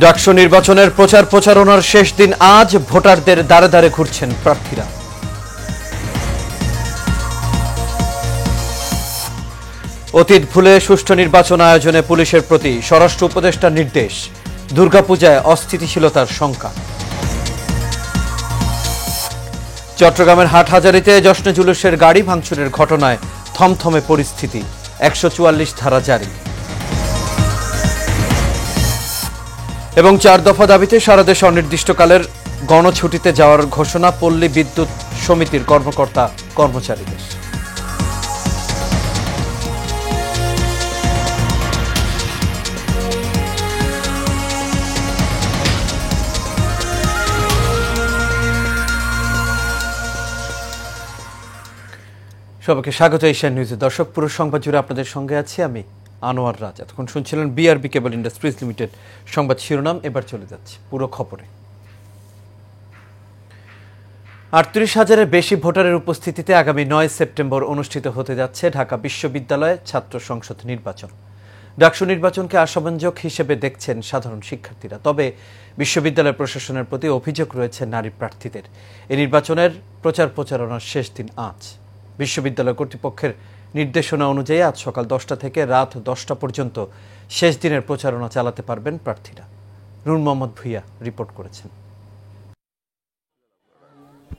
ডাকসু নির্বাচনের প্রচারণার শেষ দিন আজ ভোটারদের দ্বারে দ্বারে ঘুরছেন প্রার্থীরা। অতীত ভুলে সুষ্ঠু নির্বাচন আয়োজনে পুলিশের প্রতি স্বরাষ্ট্র উপদেষ্টার নির্দেশ। দুর্গাপূজায় অস্থিতিশীলতার শঙ্কা। চট্টগ্রামের হাটহাজারীতে জশ্নে জুলুসের গাড়ি ভাঙচুরের ঘটনায় থমথমে পরিস্থিতি, 144 ধারা জারি। এবং 4 দফা দাবিতে সারা দেশে অনির্দিষ্টকালের গণছুটিতে যাওয়ার ঘোষণা পল্লী বিদ্যুৎ সমিতির কর্মকর্তা কর্মচারীদের। সবাইকে স্বাগত এশিয়ান নিউজে। দর্শক, পুরো সংবাদ জুড়ে আপনাদের সঙ্গে আছি আমি আনোয়ার রাজ। এতক্ষণ শুনছিলেন বিআরবি কেবল ইন্ডাস্ট্রিজ লিমিটেড সংবাদ শিরোনাম। এবার চলে যাচ্ছে পুরো খবরে। 38,000-এর বেশি ভোটারের উপস্থিতিতে আগামী 9 সেপ্টেম্বর অনুষ্ঠিত হতে যাচ্ছে ঢাকা বিশ্ববিদ্যালয়ে ছাত্র সংসদ নির্বাচন। ডাকসু নির্বাচনকে আশাব্যঞ্জক হিসেবে দেখছেন সাধারণ শিক্ষার্থীরা। তবে বিশ্ববিদ্যালয় প্রশাসনের প্রতি অভিযোগ রয়েছে নারী প্রার্থীদের। এই নির্বাচনের প্রচারণার শেষ দিন আজ। বিশ্ববিদ্যালয় কর্তৃপক্ষের নির্দেশনা অনুযায়ী আজ সকাল 10টা থেকে রাত 10টা পর্যন্ত শেষ দিনের প্রচারণা চালাতে পারবেন প্রার্থীরা। নূর মোহাম্মদ ভুইয়া রিপোর্ট করেছেন।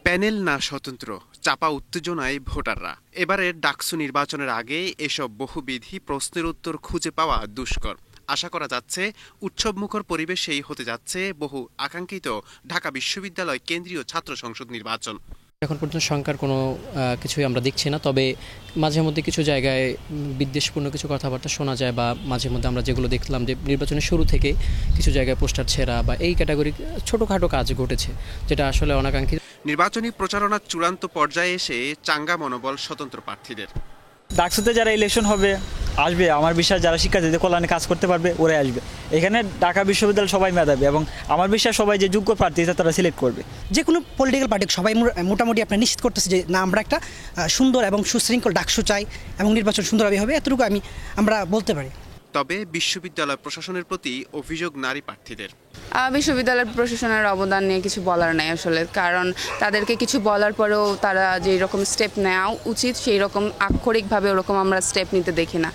প্যানেল না স্বতন্ত্র, চাপা উত্তেজনায় ভোটাররা। এবারের ডাকসু নির্বাচনের আগে এসব বহুবিধি প্রশ্নের উত্তর খুঁজে পাওয়া দুষ্কর। আশা করা যাচ্ছে উৎসবমুখর পরিবেশেই হতে যাচ্ছে বহু আকাঙ্ক্ষিত ঢাকা বিশ্ববিদ্যালয় কেন্দ্রীয় ছাত্র সংসদ নির্বাচন। এখন পর্যন্ত শঙ্কার কোনো কিছুই আমরা দেখছি না। তবে মাঝে মধ্যে কিছু জায়গায় বিদ্বেষপূর্ণ কিছু কথাবার্তা শোনা যায়, বা মাঝে মধ্যে আমরা যেগুলো দেখলাম যে নির্বাচনের শুরু থেকে কিছু জায়গায় পোস্টার ছেঁড়া বা এই ক্যাটাগরি ছোটোখাটো কাজ ঘটেছে, যেটা আসলে অনাকাঙ্ক্ষিত। নির্বাচনী প্রচারণার চূড়ান্ত পর্যায়ে এসে চাঙ্গা মনোবল স্বতন্ত্র প্রার্থীদের। ডাকসুতে যারা ইলেকশন হবে আসবে, আমার বিশ্বাস যারা শিক্ষার্থীদের কল্যাণে কাজ করতে পারবে ওরাই আসবে। এখানে ঢাকা বিশ্ববিদ্যালয় সবাই মেধাবী, এবং আমার বিশ্বাস সবাই যে যোগ্য প্রার্থী তারা সিলেক্ট করবে। যে কোনো পলিটিক্যাল পার্টি সবাই মোটামুটি আপনার নিশ্চিত করতেছে যে না, আমরা একটা সুন্দর এবং সুশৃঙ্খল ডাকসু চাই এবং নির্বাচন সুন্দরভাবে হবে, এতটুকু আমরা বলতে পারি। তবে বিশ্ববিদ্যালয় প্রশাসনের প্রতি অভিযোগ নারী প্রার্থীদের। বিশ্ববিদ্যালয় প্রশাসনের অবদান নিয়ে কিছু বলার নাই আসলে, কারণ তাদেরকে কিছু বলার পরেও তারা যেই রকম স্টেপ নেওয়া উচিত সেই রকম আক্ষরিকভাবে ওরকম আমরা স্টেপ নিতে দেখি না।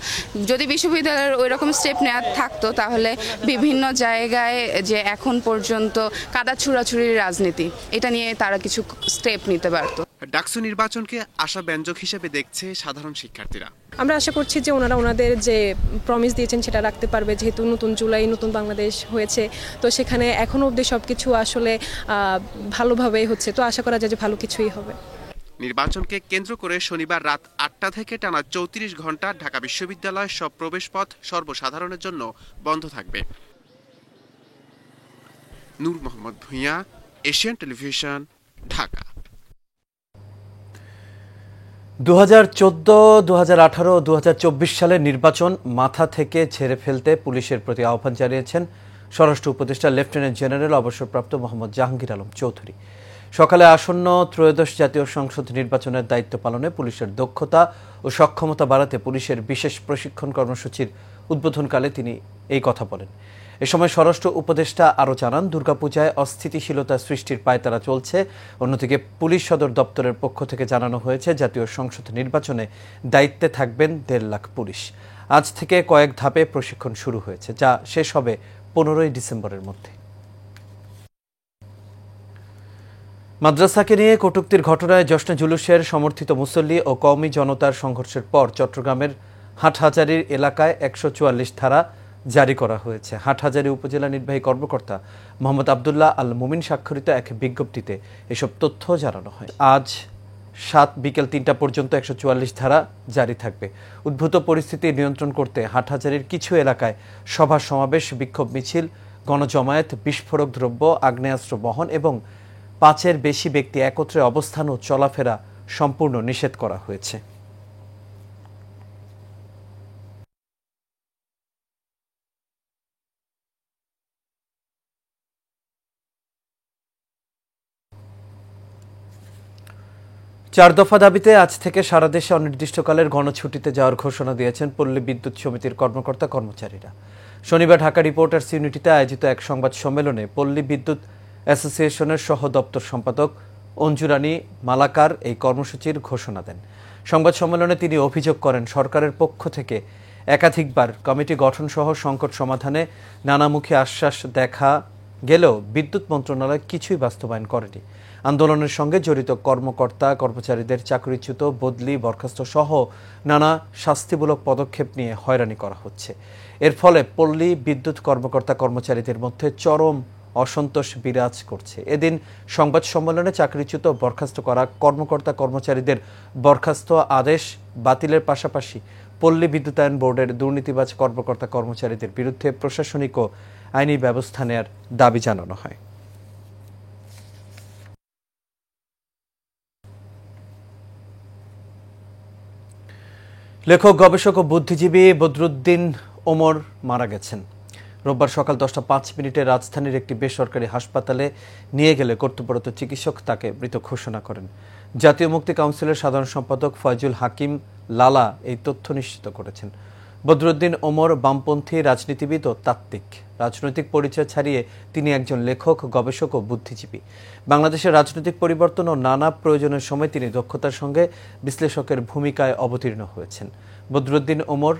যদি বিশ্ববিদ্যালয়ের ওই রকম স্টেপ নেওয়া থাকতো তাহলে বিভিন্ন জায়গায় যে এখন পর্যন্ত কাদা ছুড়াছুড়ির রাজনীতি, এটা নিয়ে তারা কিছু স্টেপ নিতে পারতো। ডাকসু নির্বাচনকে আশাব্যঞ্জক হিসেবে দেখছে সাধারণ শিক্ষার্থীরা। আমরা আশা করছি যে ওনারা ওনাদের যে প্রমিস দিয়েছেন সেটা রাখতে পারবে, যেহেতু নতুন জুলাই নতুন বাংলাদেশ হয়েছে, তো সেখানে এখনও অবধি সব কিছু আসলে ভালোভাবেই হচ্ছে, তো আশা করা যায় যে ভালো কিছুই হবে। নির্বাচনকে কেন্দ্র করে শনিবার রাত 8টা থেকে টানা 34 ঘন্টা ঢাকা বিশ্ববিদ্যালয়ের সব প্রবেশপথ সর্বসাধারণের জন্য বন্ধ থাকবে। নূর মোহাম্মদ ভুইয়া, এশিয়ান টেলিভিশন, ঢাকা। 2014, 2018, 2024 সালের নির্বাচন মাথা থেকে ঝেড়ে ফেলতে পুলিশের প্রতি আহ্বান জানিয়েছেন স্বরাষ্ট্র উপদেষ্টা লেফটেন্যান্ট জেনারেল অবসরপ্রাপ্ত মোহাম্মদ জাহাঙ্গীর আলম চৌধুরী। সকালে আসন্ন ত্রয়োদশ জাতীয় সংসদ নির্বাচনের দায়িত্ব পালনে পুলিশের দক্ষতা ও সক্ষমতা বাড়াতে পুলিশের বিশেষ প্রশিক্ষণ কর্মসূচির উদ্বোধনকালে তিনি এই কথা বলেন। এ সময় স্বরাষ্ট্র উপদেষ্টা আরও জানান, দুর্গাপূজায় অস্থিতিশীলতা সৃষ্টির পায়তারা চলছে। অন্যদিকে পুলিশ সদর দপ্তরের পক্ষ থেকে জানানো হয়েছে জাতীয় সংসদ নির্বাচনে দায়িত্বে থাকবেন 1.5 লাখ পুলিশ। আজ থেকে কয়েক ধাপে প্রশিক্ষণ শুরু হয়েছে, যা শেষ হবে 15ই ডিসেম্বরের মধ্যে। মাদ্রাসাকে নিয়ে কটূক্তির ঘটনায় জশ্নে জুলুসের সমর্থিত মুসল্লি ও কওমি জনতার সংঘর্ষের পর চট্টগ্রামের হাটহাজারীর এলাকায় 144 ধারা জারি করা হয়েছে। হাটহাজারী উপজেলা নির্বাহী কর্মকর্তা মোহাম্মদ আবদুল্লাহ আল মুমিন স্বাক্ষরিত এক বিজ্ঞপ্তিতে এসব তথ্য জানানো হয়। আজ 7 বিকেল 3টা পর্যন্ত 144 ধারা জারি থাকবে। উদ্ভূত পরিস্থিতি নিয়ন্ত্রণ করতে হাটহাজারীর কিছু এলাকায় সভা সমাবেশ, বিক্ষোভ মিছিল, গণজমায়েত, বিস্ফোরক দ্রব্য, আগ্নেয়াস্ত্র বহন এবং 5-এর বেশি ব্যক্তি একত্রে অবস্থান ও চলাফেরা সম্পূর্ণ নিষেধ করা হয়েছে। চার দফা দাবিতে আজ থেকে সারা দেশে অনির্দিষ্টকালের গণছুটিতে যাওয়ার ঘোষণা দিয়েছেন পল্লী বিদ্যুৎ সমিতির কর্মকর্তা কর্মচারীরা। শনিবার ঢাকা রিপোর্টার্স ইউনিটিতে আয়োজিত এক সংবাদ সম্মেলনে পল্লী বিদ্যুৎ অ্যাসোসিয়েশনের সহ দপ্তর সম্পাদক অঞ্জু রানী মালাকার এই কর্মসূচির ঘোষণা দেন। সংবাদ সম্মেলনে তিনি অভিযোগ করেন, সরকারের পক্ষ থেকে একাধিকবার কমিটি গঠন সহ সংকট সমাধানে নানামুখী আশ্বাস দেখা গেলেও বিদ্যুৎ মন্ত্রণালয় কিছুই বাস্তবায়ন করেনি। আন্দোলনের সঙ্গে জড়িত কর্মকর্তা কর্মচারীদের চাকরিচ্যুত, বদলি, বরখাস্ত সহ নানা শাস্তিমূলক পদক্ষেপ নিয়ে হয়রানি করা হচ্ছে। এর ফলে পল্লী বিদ্যুৎ কর্মকর্তা কর্মচারীদের মধ্যে চরম অসন্তোষ বিরাজ করছে। এদিন সংবাদ সম্মেলনে চাকরিচ্যুত, বরখাস্ত করা কর্মকর্তা কর্মচারীদের বরখাস্ত আদেশ বাতিলের পাশাপাশি পল্লী বিদ্যুতায়ন বোর্ডের দুর্নীতিবাজ কর্মকর্তা কর্মচারীদের বিরুদ্ধে প্রশাসনিক ও আইনি ব্যবস্থা নেওয়ার দাবি জানানো হয়। লেখক, গবেষক ও বুদ্ধিজীবী বদরুদ্দিন ওমর মারা গেছেন। রোববার সকাল 10:05 রাজধানীর একটি বেসরকারি হাসপাতালে নিয়ে গেলে কর্তব্যরত চিকিৎসক তাকে মৃত ঘোষণা করেন। জাতীয় মুক্তি কাউন্সিলের সাধারণ সম্পাদক ফয়জুল হাকিম লালা এই তথ্য নিশ্চিত করেছেন। বদরুদ্দিন ওমর বামপন্থী রাজনীতিবিদ ও তাত্ত্বিক। রাজনৈতিক পরিচয় ছাড়িয়ে তিনি একজন লেখক, গবেষক ও বুদ্ধিজীবী। বাংলাদেশের রাজনৈতিক পরিবর্তন ও নানা প্রয়োজনের সময় তিনি দক্ষতার সঙ্গে বিশ্লেষকের ভূমিকায় অবতীর্ণ হয়েছেন। বদরুদ্দিন ওমর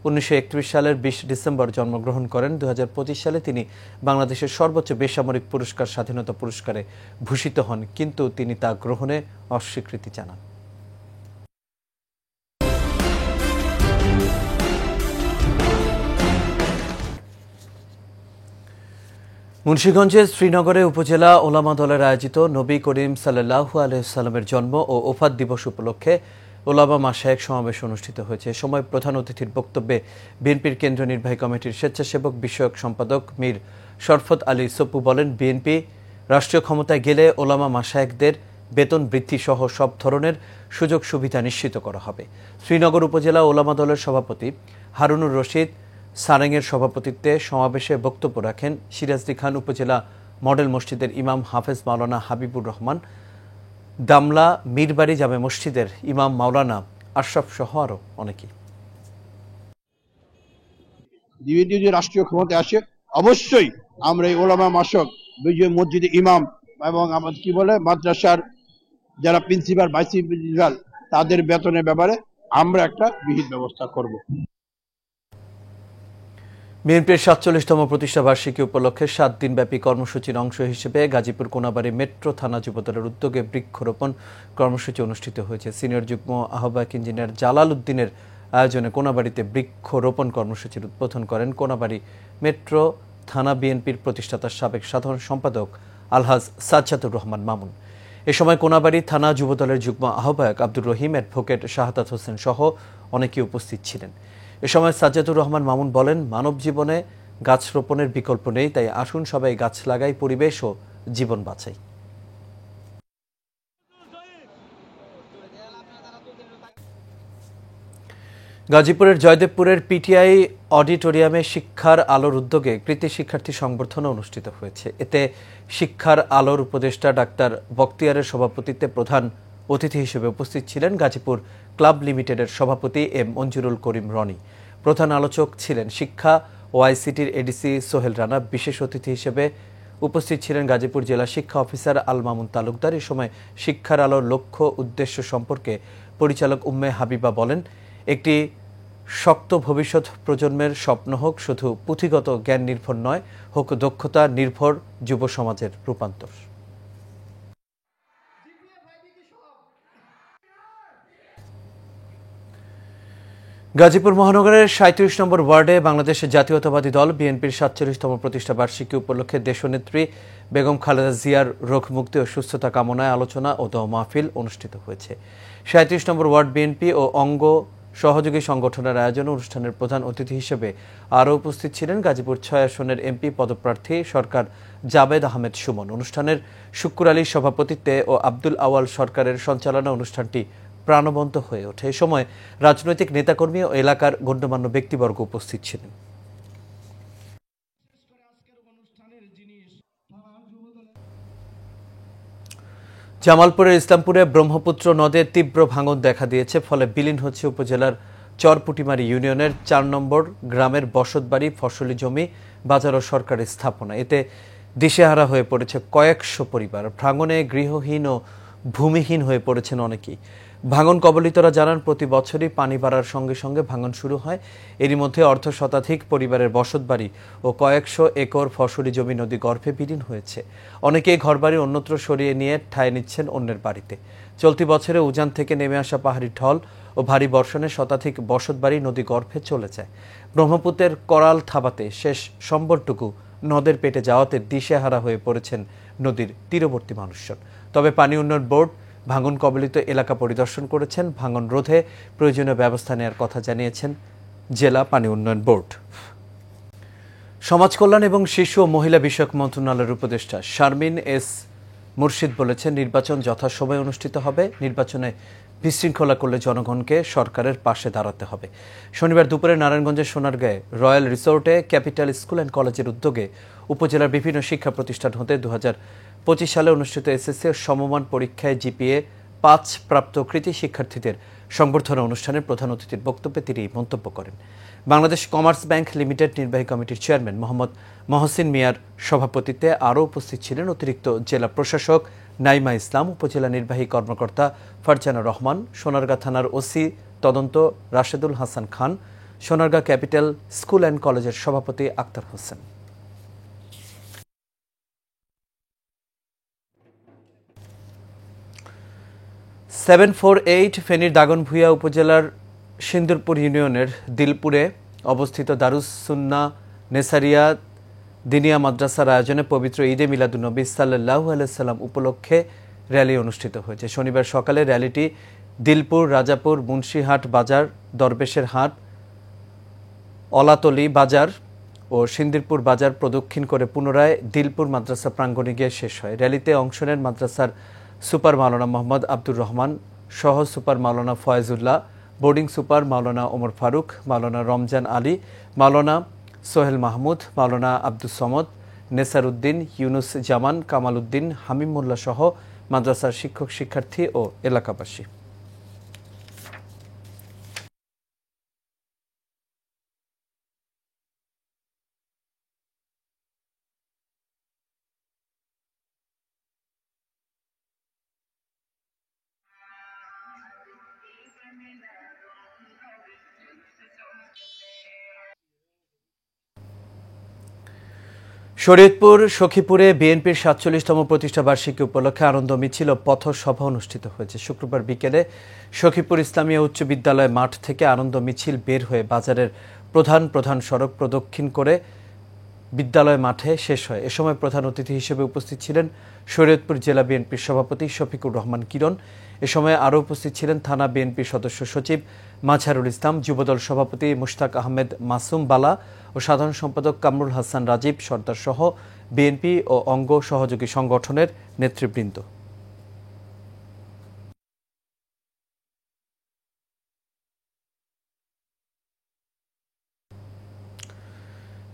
1931 সালের 20 ডিসেম্বর জন্মগ্রহণ করেন। 2025 সালে তিনি বাংলাদেশের সর্বোচ্চ বেসামরিক পুরস্কার স্বাধীনতা পুরস্কারে ভূষিত হন, কিন্তু তিনি তা গ্রহণে অস্বীকৃতি জানান। মুন্সিগঞ্জের শ্রীনগরে উপজেলা ওলামা দলের আয়োজিত নবী করিম সাল্লাল্লাহু আলাইহি ওয়াসাল্লামের জন্ম ও ওফাত দিবস উপলক্ষে ওলামা মাশায়েখ সমাবেশ অনুষ্ঠিত হয়েছে। এ সময় প্রধান অতিথির বক্তব্যে বিএনপির কেন্দ্রীয় নির্বাহী কমিটির স্বেচ্ছাসেবক বিষয়ক সম্পাদক মীর শরফত আলী সপ্পু বলেন, বিএনপি রাষ্ট্রীয় ক্ষমতায় গেলে ওলামা মাশায়েখদের বেতন বৃদ্ধি সহ সব ধরনের সুযোগ সুবিধা নিশ্চিত করা হবে। শ্রীনগর উপজেলা ওলামা দলের সভাপতি হারুনুর রশিদ সারেংয়ের সভাপতিত্বে সমাবেশে বক্তব্য রাখেন সিরাজদি খান উপজেলা মডেল মসজিদের ইমাম হাফেজ মাওলানা হাবিবুর রহমান, দামলা মীরবাড়ি জামে মসজিদের ইমাম মাওলানা আশরাফ সহ আরো অনেকেই। যদি রাষ্ট্রীয় ক্ষমতায় আসে অবশ্যই আমরা এই ওলামা মাশায়েখ, বিজয় মসজিদে ইমাম এবং আমাদের মাদ্রাসার যারা প্রিন্সিপাল, ভাইস প্রিন্সিপাল, তাদের বেতনের ব্যাপারে আমরা একটা বিহিত ব্যবস্থা করব। বিএনপির 47তম প্রতিষ্ঠা বার্ষিকী উপলক্ষে 7 দিনব্যাপী কর্মসূচির অংশ হিসেবে গাজীপুর কোনাবাড়ী মেট্রো থানা যুবদলের উদ্যোগে বৃক্ষরোপণ কর্মসূচি অনুষ্ঠিত হয়েছে। সিনিয়র যুগ্ম আহ্বায়ক ইঞ্জিনিয়ার জালাল উদ্দিনের আয়োজনে কোনাবাড়ীতে বৃক্ষরোপণ কর্মসূচির উদ্বোধন করেন কোনাবাড়ী মেট্রো থানা বিএনপির প্রতিষ্ঠাতার সাবেক সাধারণ সম্পাদক আলহাজ সাজ্জাদুর রহমান মামুন। এ সময় কোনাবাড়ী থানা যুবদলের যুগ্ম আহ্বায়ক আব্দুর রহিম, অ্যাডভোকেট শাহাদাত হোসেন সহ অনেকেই উপস্থিত ছিলেন। এ সময় সাজ্জাদুর রহমান মামুন বলেন, মানব জীবনে গাছ রোপণের বিকল্প নেই, তাই আসুন সবাই গাছ লাগাই, পরিবেশ ও জীবন বাঁচাই। গাজীপুরের জয়দেবপুরের পিটিআই অডিটোরিয়ামে শিক্ষার আলোর উদ্যোগে কৃতি শিক্ষার্থী সংবর্ধনা অনুষ্ঠিত হয়েছে। এতে শিক্ষার আলোর উপদেষ্টা ডাক্তার বখতিয়ারের সভাপতিত্বে প্রধান অতিথি হিসেবে উপস্থিত ছিলেন গাজীপুর ক্লাব লিমিটেডের সভাপতি এম মঞ্জুরুল করিম রনি। প্রধান আলোচক ছিলেন শিক্ষা ও আইসিটির এডিসি সোহেল রানা। বিশেষ অতিথি হিসেবে উপস্থিত ছিলেন গাজীপুর জেলা শিক্ষা অফিসার আল মামুন তালুকদার। এ সময় শিক্ষার আলোর লক্ষ্য উদ্দেশ্য সম্পর্কে পরিচালক উম্মে হাবিবা বলেন, একটি শক্ত ভবিষ্যৎ প্রজন্মের স্বপ্ন হোক শুধু পুঁথিগত জ্ঞান নির্ভর নয়, হোক দক্ষতা নির্ভর যুব সমাজের রূপান্তর। গাজীপুর মহানগরের 37 নম্বর ওয়ার্ডে বাংলাদেশ জাতীয়তাবাদী দল বিএনপির 47তম প্রতিষ্ঠা বার্ষিকী উপলক্ষে দেশনেত্রী বেগম খালেদা জিয়ার রোগ মুক্তি ও সুস্থতা কামনায় আলোচনা ও দোয়া মাহফিল অনুষ্ঠিত হয়েছে। 37 নম্বর ওয়ার্ড বিএনপি ও অঙ্গ সহযোগী সংগঠনের আয়োজনে অনুষ্ঠানের প্রধান অতিথি হিসেবে আরও উপস্থিত ছিলেন গাজীপুর 6 আসনের এমপি পদপ্রার্থী সরকার জাবেদ আহমেদ সুমন। অনুষ্ঠানের শুক্কুর আলীর সভাপতিত্বে ও আব্দুল আওয়াল সরকারের সঞ্চালনা অনুষ্ঠানটি প্রাণবন্ত হয়ে ওঠে। এ সময় রাজনৈতিক নেতাকর্মী ও এলাকার গণ্যমান্য ব্যক্তিবর্গ উপস্থিত ছিলেন। জামালপুরের ইসলামপুরে ব্রহ্মপুত্র নদে তীব্র ভাঙন দেখা দিয়েছে, ফলে বিলীন হচ্ছে উপজেলার চরপুটিমারি ইউনিয়নের ৪ নম্বর গ্রামের বসতবাড়ি, ফসলি জমি, বাজার ও সরকারি স্থাপনা। এতে দিশেহারা হয়ে পড়েছে কয়েকশো পরিবার। ভাঙনে গৃহহীন ও ভূমিহীন হয়ে পড়েছেন অনেকেই। ভাঙন কবলিতরা জানান, প্রতি বছরই পানি বাড়ার সঙ্গে সঙ্গে ভাঙন শুরু হয়। এরই মধ্যে অর্ধশতাধিক পরিবারের বসতবাড়ি ও কয়েকশো একর ফসলি জমি নদী গর্ভে বিলীন হয়েছে। অনেকেই ঘরবাড়ি অন্যত্র সরিয়ে নিয়ে ঠাঁই নিচ্ছেন অন্যের বাড়িতে। চলতি বছরে উজান থেকে নেমে আসা পাহাড়ি ঢল ও ভারী বর্ষণে শতাধিক বসতবাড়ি নদী গর্ভে চলে যায়। ব্রহ্মপুত্রের করাল থাবাতে শেষ সম্বরটুকু নদের পেটে যাওয়াতে দিশেহারা হয়ে পড়েছেন নদীর তীরবর্তী মানুষজন। তবে পানি উন্নয়ন বোর্ড ভাঙন কবলিত এলাকা পরিদর্শন করেছেন। ভাঙন রোধে প্রয়োজনীয় ব্যবস্থা নেওয়ার কথা জানিয়েছেন জেলা পানি উন্নয়ন বোর্ড। সমাজ কল্যাণ এবং শিশু ও মহিলা বিষয়ক মন্ত্রণালয়ের উপদেষ্টা শারমিন এস মুর্শিদ বলেছেন, নির্বাচন যথাসময়ে অনুষ্ঠিত হবে। নির্বাচনে বিশৃঙ্খলা করলে জনগণকে সরকারের পাশে দাঁড়াতে হবে। শনিবার দুপুরে নারায়ণগঞ্জের সোনারগাঁয়ে রয়্যাল রিসোর্টে ক্যাপিটাল স্কুল অ্যান্ড কলেজের উদ্যোগে উপজেলার বিভিন্ন শিক্ষা প্রতিষ্ঠান হতে 2025 সালে অনুষ্ঠিত এসএসসি ও সমমান পরীক্ষায় জিপিএ 5 প্রাপ্ত কৃতি শিক্ষার্থীদের সংবর্ধনা অনুষ্ঠানের প্রধান অতিথির বক্তব্যে তিনি এই মন্তব্য করেন। বাংলাদেশ কমার্স ব্যাংক লিমিটেড নির্বাহী কমিটির চেয়ারম্যান মোহাম্মদ মহসিন মিয়ার সভাপতিত্বে আরও উপস্থিত ছিলেন অতিরিক্ত জেলা প্রশাসক নাইমা ইসলাম, উপজেলা নির্বাহী কর্মকর্তা ফারজানা রহমান, সোনারগাঁ থানার ওসি তদন্ত Rashedul Hasan Khan, Sonargaon capital school and কলেজের সভাপতি আক্তার হোসেন। ফেনীর দাগনভূঞা উপজেলার সিন্দুরপুর ইউনিয়নের দিলপুরে অবস্থিত দারুস সুন্নাহ নেসারিয়া দিনিয়া মাদ্রাসার আয়োজনে পবিত্র ঈদে মিলাদুন্নবী সাল্লাল্লাহু আলাইহি সাল্লাম উপলক্ষে র্যালি অনুষ্ঠিত হয়েছে। শনিবার সকালে র্যালিটি দিলপুর, রাজাপুর, মুন্সিহাট বাজার, দরবেশের হাট, অলাতলি বাজার ও সিন্দিরপুর বাজার প্রদক্ষিণ করে পুনরায় দিলপুর মাদ্রাসা প্রাঙ্গণে গিয়ে শেষ হয়। র্যালিতে অংশ নেন মাদ্রাসার সুপার মাওলানা মোহাম্মদ আব্দুর রহমান, সহ সুপার মাওলানা ফয়েজুল্লাহ, বোর্ডিং সুপার মাওলানা ওমর ফারুক, মাওলানা রমজান আলী, মাওলানা সোহেল মাহমুদ, মাওলানা আব্দুস সমদ, নেসার উদ্দিন, ইউনুস জামান, কামাল উদ্দিন, হামিম মোল্লা সহ মাদ্রাসার শিক্ষক, শিক্ষার্থী ও এলাকাবাসী। শরীয়তপুর সখীপুরে বিএনপির 47তম প্রতিষ্ঠা বার্ষিকী উপলক্ষে আনন্দ মিছিল ও পথসভা অনুষ্ঠিত হয়েছে। শুক্রবার বিকেলে সখীপুর ইসলামিয়া উচ্চ বিদ্যালয় মাঠ থেকে আনন্দ মিছিল বের হয়ে বাজারের প্রধান সড়ক প্রদক্ষিণ করে বিদ্যালয় মাঠে শেষ হয়। এ সময় প্রধান অতিথি হিসেবে উপস্থিত ছিলেন শরীয়তপুর জেলা বিএনপির সভাপতি শফিকুর রহমান কিরণ। এ সময় আরও উপস্থিত ছিলেন থানা বিএনপির সদস্য সচিব মাঝহারুল ইসলাম, যুবদল সভাপতি মুশতাক আহমেদ মাসুম বালা ও সাধারণ সম্পাদক কামরুল হাসান রাজীব সর্দার সহ বিএনপি ও অঙ্গ সহযোগী সংগঠনের নেতৃবৃন্দ।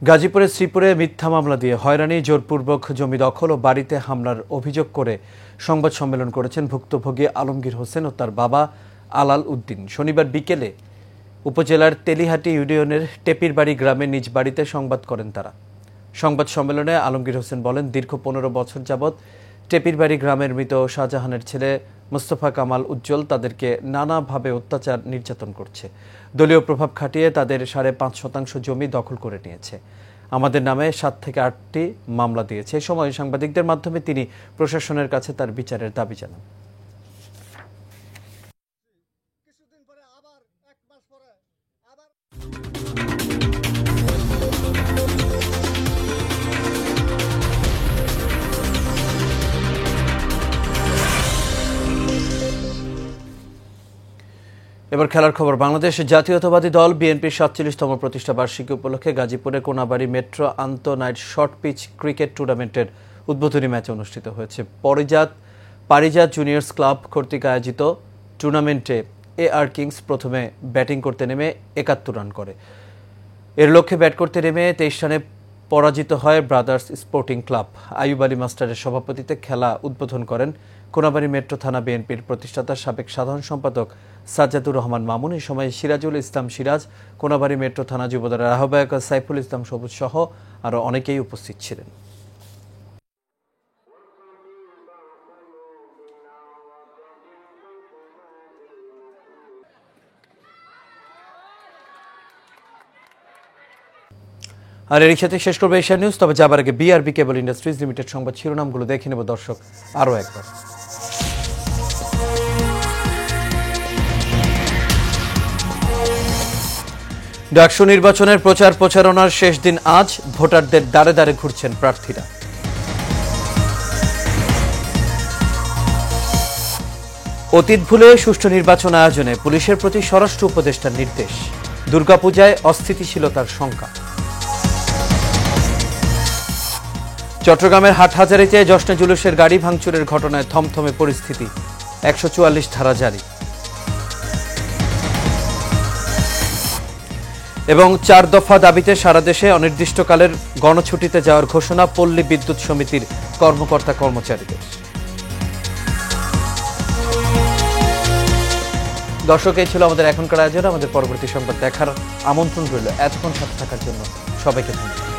গাজীপুরের শ্রীপুরে মিথ্যা মামলা দিয়ে হয়রানি, জোরপূর্বক জমি দখল ও বাড়িতে হামলার অভিযোগ করে সংবাদ সম্মেলন করেছেন ভুক্তভোগী আলমগীর হোসেন ও তার বাবা আলাল উদ্দিন। শনিবার বিকেলে উপজেলার তেলিহাটি ইউনিয়নের টেপিরবাড়ি গ্রামে নিজ বাড়িতে সংবাদ করেন তারা। সংবাদ সম্মেলনে আলমগীর হোসেন বলেন, দীর্ঘ 15 বছর যাবৎ টেপিরবাড়ি গ্রামের মৃত শাহজাহানের ছেলে মোস্তফা কামাল উজ্জ্বল তাদেরকে নানাভাবে অত্যাচার নির্যাতন করছে। দলীয় প্রভাব খাটিয়ে তাদের 5.5% জমি দখল করে নিয়েছে। আমাদের নামে 7 থেকে 8টি মামলা দিয়েছে। এই সময় সাংবাদিকদের মাধ্যমে তিনি প্রশাসনের কাছে তার বিচারের দাবি জানান। এবার খেলার খবর। বাংলাদেশ জাতীয়তাবাদী দল বিএনপির 47তম প্রতিষ্ঠা বার্ষিকী উপলক্ষে গাজীপুরে কোনাবাড়ি মেট্রো আন্ত নাইট শর্ট পিচ ক্রিকেট টুর্নামেন্টের উদ্বোধনী ম্যাচ অনুষ্ঠিত হয়েছে। পারিজাত জুনিয়র্স ক্লাব কর্তৃক আয়োজিত টুর্নামেন্টে AR কিংস প্রথমে ব্যাটিং করতে নেমে 71 রান করে। এর লক্ষ্যে ব্যাট করতে নেমে 23 রানে পরাজিত হয় brothers sporting club. Ayub Ali মাস্টারের সভাপতিত্বে খেলা উদ্বোধন করেন কোনাবাড়ী মেট্রো থানা বিএনপির প্রতিষ্ঠাতা সাবেক সাধারণ সম্পাদক সাজ্জাদুর রহমান মামুন। এই সময় সিরাজুল ইসলাম সিরাজ, কোনাবাড়ী মেট্রো থানা যুবদলের আহ্বায়ক সাইফুল ইসলাম সবুজ সহ আরও অনেকেই উপস্থিত ছিলেন। আর এর সাথে শেষ করবে এশিয়া নিউজ। তবে যাবার আগে বিআরবি কেবল ইন্ডাস্ট্রিজ লিমিটেড সংবাদ শিরোনামগুলো দেখে নেব দর্শক আরও একবার। ডাকসু নির্বাচনের প্রচার প্রচারণার শেষ দিন আজ। ভোটারদের দ্বারে দ্বারে ঘুরছেন প্রার্থীরা। অতীত ভুলে সুষ্ঠু নির্বাচন আয়োজনে পুলিশের প্রতি স্বরাষ্ট্র উপদেষ্টার নির্দেশ। দুর্গাপূজায় অস্থিতিশীলতার শঙ্কা। চট্টগ্রামের হাটহাজারীতে জশ্নে জুলুসের গাড়ি ভাঙচুরের ঘটনায় থমথমে পরিস্থিতি। 144 ধারা জারি। এবং 4 দফা দাবিতে সারা দেশে অনির্দিষ্টকালের গণছুটিতে যাওয়ার ঘোষণা পল্লী বিদ্যুৎ সমিতির কর্মকর্তা কর্মচারীদের। দর্শক, এই ছিল আমাদের এখনকার আয়োজন। আমাদের পরবর্তী সংবাদ দেখার আমন্ত্রণ রইল। এতক্ষণ সাথে থাকার জন্য সবাইকে ধন্যবাদ।